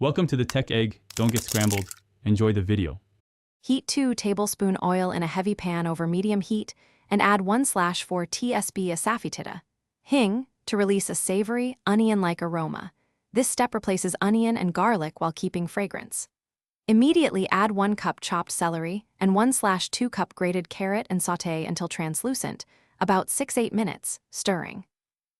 Welcome to the Tech Egg. Don't get scrambled. Enjoy the video. Heat 2 tablespoon oil in a heavy pan over medium heat and add 1/4 tsp asafoetida. Hing to release a savory, onion-like aroma. This step replaces onion and garlic while keeping fragrance. Immediately add 1 cup chopped celery and 1/2 cup grated carrot and sauté until translucent, about 6-8 minutes, stirring.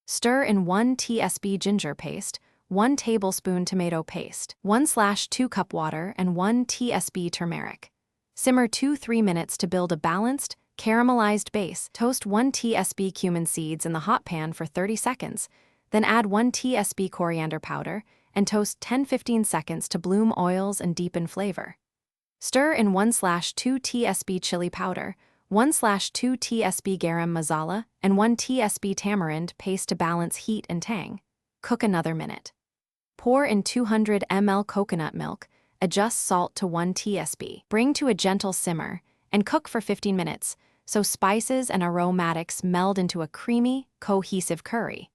Stir in 1 tsp ginger paste, 1 tablespoon tomato paste, 1/2 cup water, and 1 tsp turmeric. Simmer 2-3 minutes to build a balanced, caramelized base. Toast 1 tsp cumin seeds in the hot pan for 30 seconds, then add 1 tsp coriander powder and toast 10-15 seconds to bloom oils and deepen flavor. Stir in 1/2 tsp chili powder, 1/2 tsp garam masala, and 1 tsp tamarind paste to balance heat and tang. Cook another minute. Pour in 200 ml coconut milk, adjust salt to 1 tsp. Bring to a gentle simmer, and cook for 15 minutes, so spices and aromatics meld into a creamy, cohesive curry.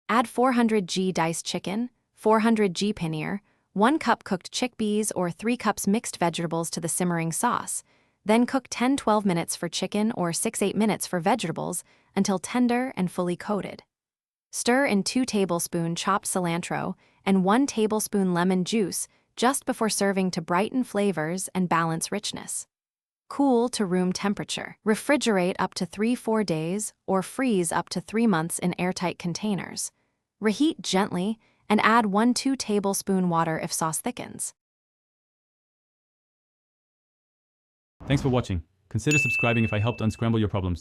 Add 400 g diced chicken, 400 g paneer, 1 cup cooked chickpeas or 3 cups mixed vegetables to the simmering sauce. Then cook 10-12 minutes for chicken or 6-8 minutes for vegetables until tender and fully coated. Stir in 2 tablespoons chopped cilantro and 1 tablespoon lemon juice just before serving to brighten flavors and balance richness. Cool to room temperature. Refrigerate up to 3-4 days or freeze up to 3 months in airtight containers. Reheat gently and add 1-2 tablespoon water if sauce thickens. Thanks for watching. Consider subscribing if I helped unscramble your problems.